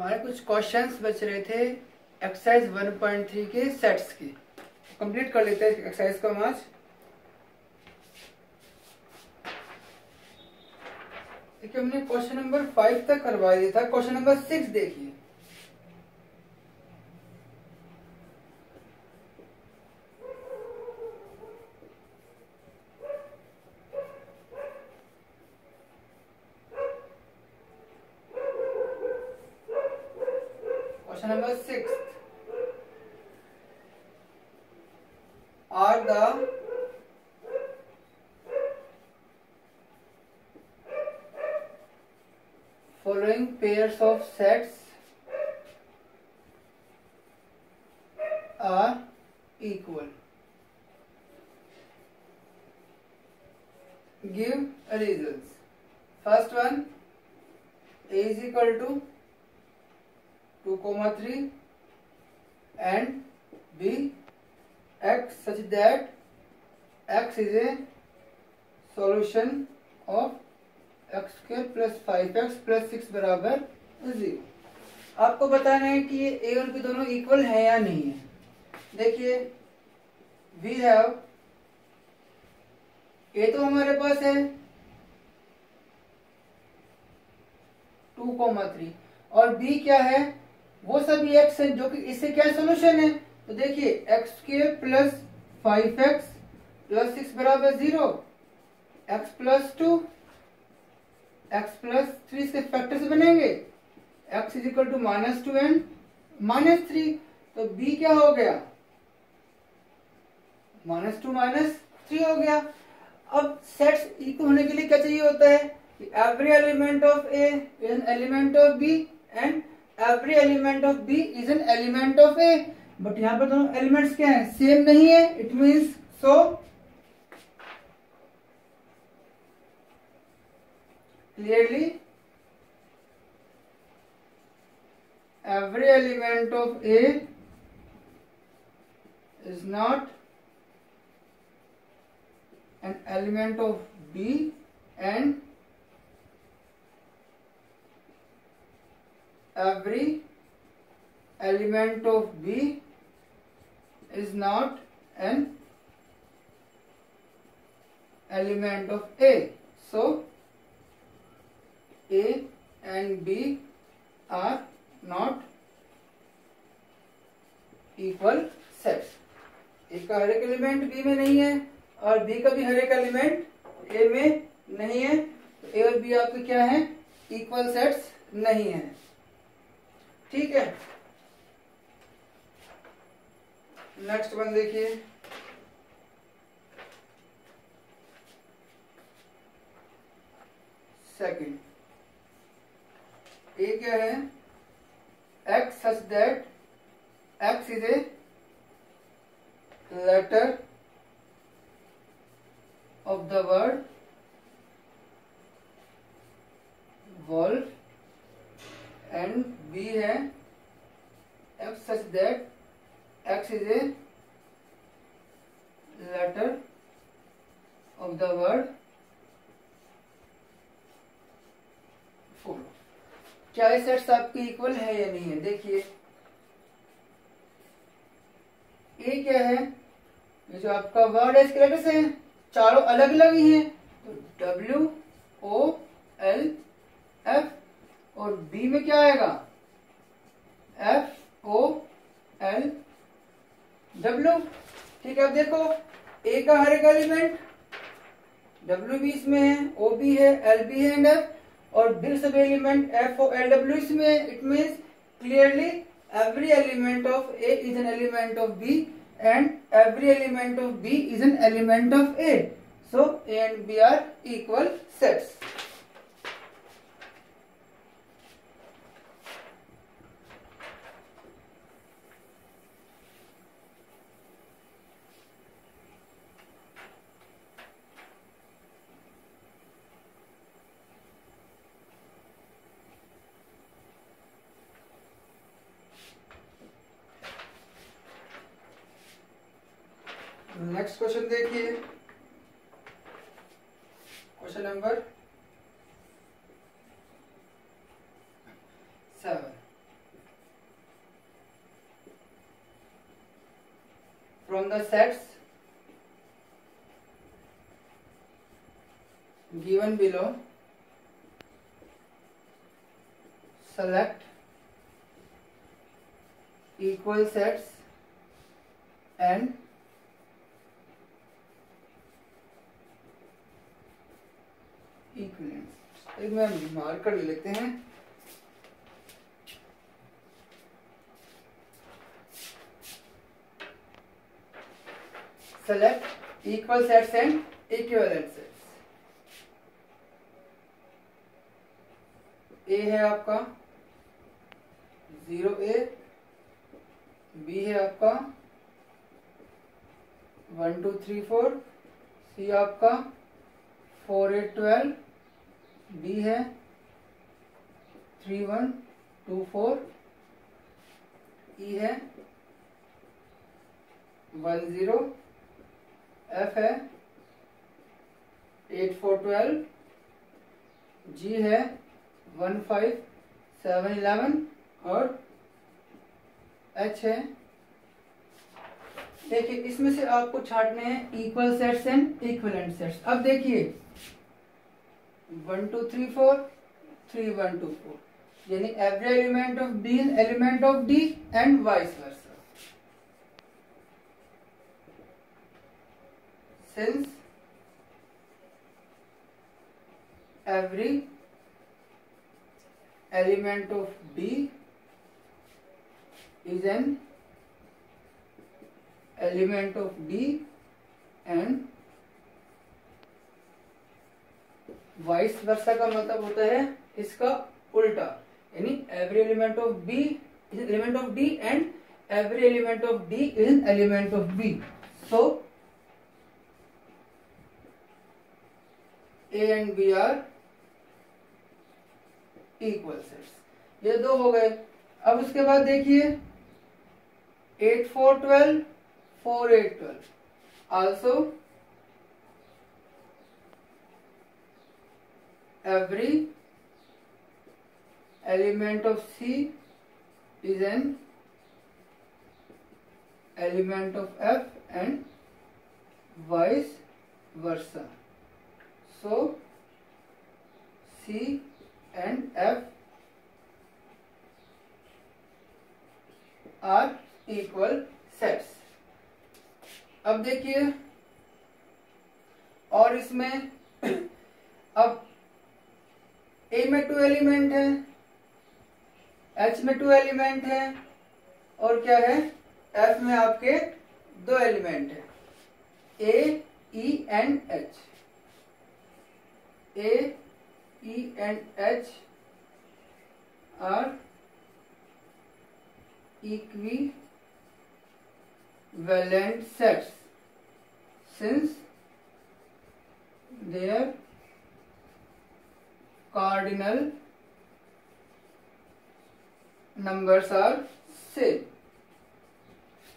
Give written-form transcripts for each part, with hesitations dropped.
हमारे कुछ क्वेश्चंस बच रहे थे एक्सरसाइज 1.3 के सेट्स के। कंप्लीट कर लेते हैं एक्सरसाइज को हम आज। देखिए हमने क्वेश्चन नंबर 5 तक करवा दिया था। क्वेश्चन नंबर 6 देखिए। Question number 6, are the following pairs of sets are equal? Give a reasons. First one, A is equal to 2,3 and B x such that x is a solution of x square plus 5x plus 6 बराबर 0। आपको बताना है कि ये ए और B दोनों equal है या नहीं है। देखिए वी हैव ए तो हमारे पास है 2,3 और बी क्या है, वो सभी एक्स है जो कि इससे क्या सोल्यूशन है। तो देखिए x square plus 5x plus 6 बराबर 0, एक्स प्लस 2 x प्लस 3 इसके फैक्टर से बनेंगे, x is equal to -2 and -3। तो b क्या हो गया, -2 -3 हो गया। अब सेट्स इक्वल होने के लिए क्या चाहिए होता है कि every element of a is an element of b and every element of b is an element of a। But यहाँ पर दोनों एलिमेंट्स क्या है, सेम नहीं है। It means so clearly every element of A is not an element of B and every element of B is not an element of A. So A and B are not equal sets। A का हर एक element B में नहीं है और B का भी हर एक element A में नहीं है। तो A और B आपके क्या है, इक्वल सेट्स नहीं है। ठीक है, नेक्स्ट वन देखिए। सेकंड, ए क्या है, x such that x is a letter of the word wolf and b है x such that x is a letter of the word फूल। क्या ये सेट्स आपके इक्वल है या नहीं है। देखिए ए क्या है, ये जो आपका वर्ड है इसके लेटर्स हैं, चारों अलग अलग ही हैं। तो W O L F और बी में क्या आएगा, F O L W। ठीक है, अब देखो ए का हर एक एलिमेंट W भी इसमें है, O भी है, L भी है एंड F, और big sub element F O L W इसमें। It means clearly every element of A is an element of B and every element of B is an element of A। So A and B are equal sets. Next question देखिए, question number 7। from the sets given below, select equal sets and equivalent. एक में marker ले लेते हैं। Select equal sets and equivalent sets. A है आपका 0A, B है आपका 1 2 3 4, सी आपका 4 8 12, डी है 3 1 2 4, ई है 1 0, एफ है 8 4 12, जी है 1 5 7 11 और एच है। देखिए इसमें से आपको छांटने हैं equal sets and equivalent sets. अब देखिए 1 2 3 4 3 1 2 4, यानी every element of B is element of D and vice versa. Since every element of B is an element of D and vice versa का मतलब होता है इसका उल्टा, यानी every element of B is an element of D and every element of D is an element of B. So A and B are equal sets। ये दो हो गए। अब उसके बाद देखिए 8 4 12 4 8 12, also every element of C is an element of F and vice versa. So C and F are equal sets। अब देखिए और इसमें अब A में 2 एलिमेंट है, H में 2 एलिमेंट है और क्या है F में आपके 2 एलिमेंट है, A, E and H। A, E and H are equivalent sets since their cardinal numbers are same।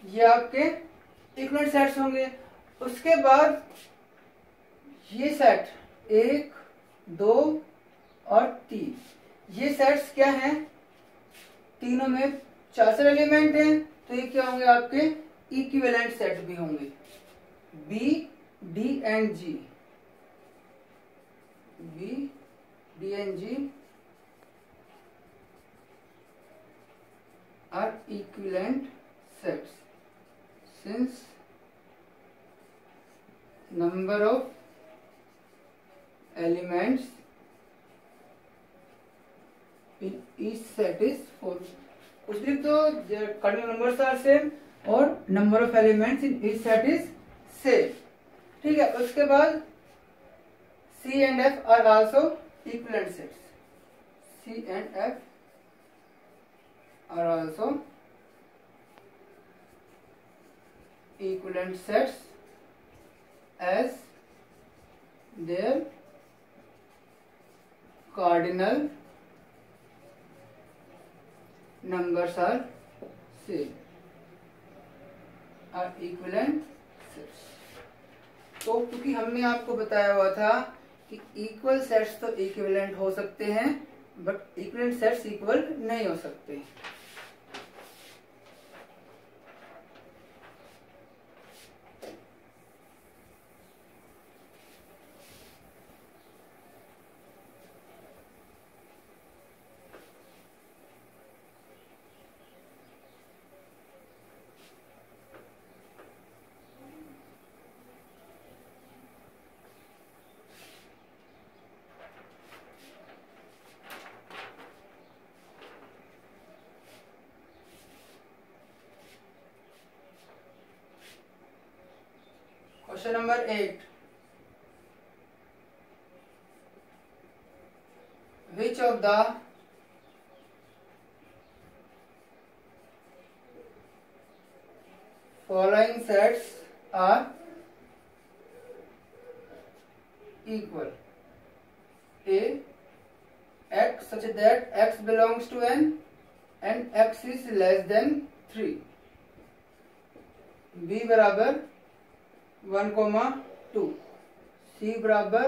ये आपके इक्विवेलेंट सेट्स होंगे। उसके बाद ये सेट 1 2 और 3, ये सेट्स क्या हैं, तीनों में 4 एलिमेंट हैं, तो ये क्या होंगे आपके इक्विवेलेंट सेट भी होंगे। B, D and G, B, D and G are equivalent sets since number of elements in each set is 4। उसमें तो कार्डिनल नंबर्स आर सेम और number of elements in each set is same. ठीक है, उसके बाद C and F are also equivalent sets। C and F are also equivalent sets as their cardinal numbers are same, are equivalent sets। तो क्योंकि हमने आपको बताया हुआ था कि इक्वल सेट्स तो इक्विवेलेंट हो सकते हैं बट इक्विवेलेंट सेट्स इक्वल नहीं हो सकते। Question number 8, which of the following sets are equal? A, x such that x belongs to n and x is less than 3. B बराबर 1,2, C बराबर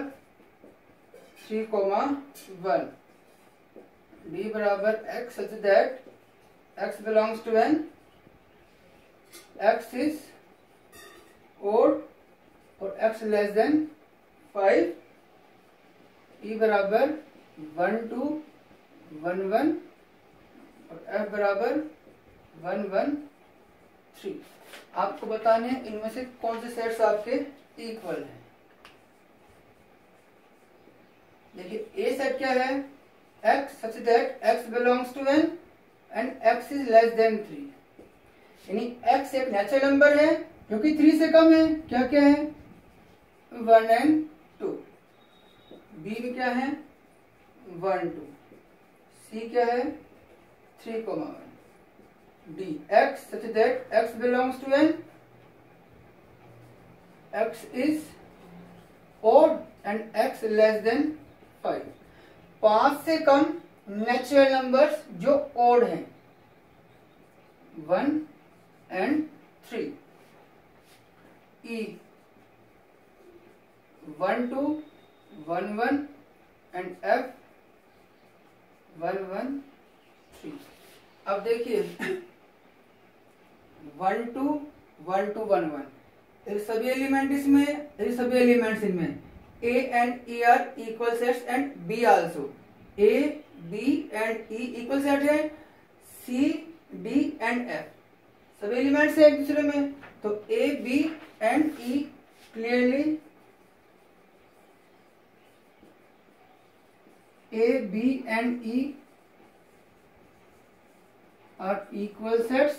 3,1, D बराबर x such that x belongs to n, x is odd और x less than 5, E बराबर 1, 2, 1, 1 और F बराबर 1, 1, 3। आपको बताने हैं इनमें से कौन से सेट्स आपके इक्वल हैं। देखिए ए सेट क्या है, x such that x belongs to n and x is less than 3, यानी x एक नेचुरल नंबर है जो कि 3 से कम है। क्या क्या है, 1 and 2। बी में क्या है, 1, 2। सी क्या है, 3,1। D, x such that x belongs to n, x is odd and x less than 5। 5 से कम नेचुरल नंबर्स जो odd हैं, 1 and 3। E, 1, 2, 1, 1 and F 1, 1, 3। अब देखिए 1, 2, 1, 2, 1, 1 सभी एलिमेंट इसमें, सभी एलिमेंट्स इनमें A and E are equal sets and B also. A, B and E equal set है, C, D एंड F सभी एलिमेंट्स है एक दूसरे में। तो A, B and E clearly A, B and E are equal sets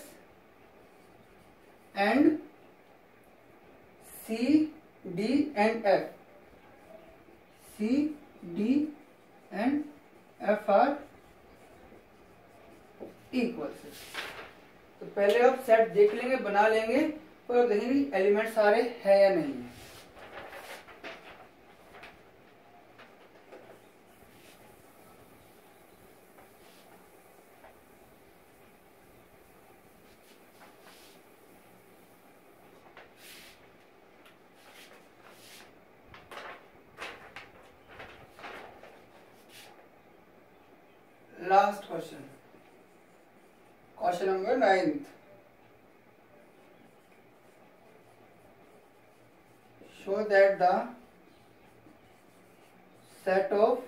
and C, D and F, C, D and F are equal sets। तो पहले आप सेट देख लेंगे, बना लेंगे, फिर देखेंगे एलिमेंट सारे है या नहीं है। Last question, question number 9th. Show that the set of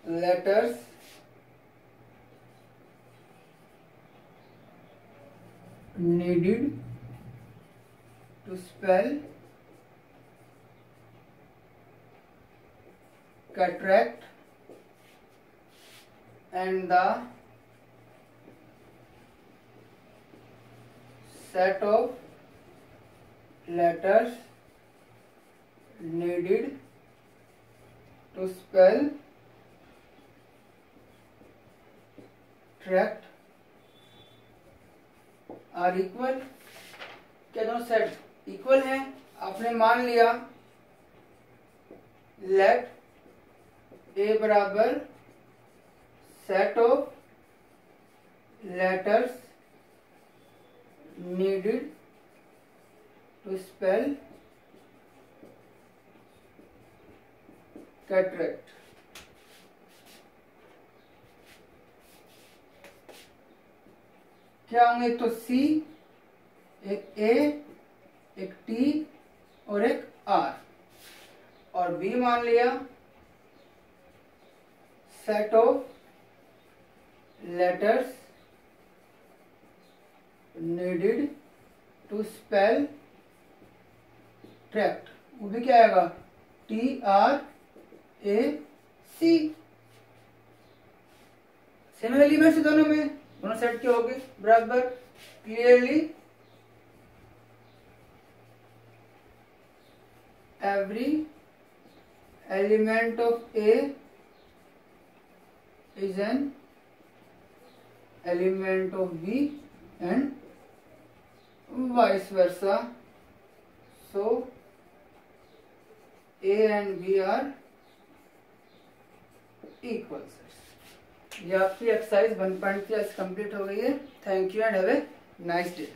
letters needed to spell cataract and the set of letters needed to spell tract are equal। क्या दोनों सेट इक्वल हैं? आपने मान लिया लेट ए बराबर set of letters needed to spell cataract। क्या होंगे, एक तो C, एक A, एक T और एक R, और B मान लिया set of letters needed to spell tract, वो भी क्या आएगा, TRAC। सेम एलिमेंट्स दोनों में, दोनों सेट के हो गए बराबर। Clearly every element of A is an element of B and vice versa. So A and B are equal sets. ये आपकी एक्सरसाइज 1.3 कंप्लीट हो गई है. Thank you and have a nice day.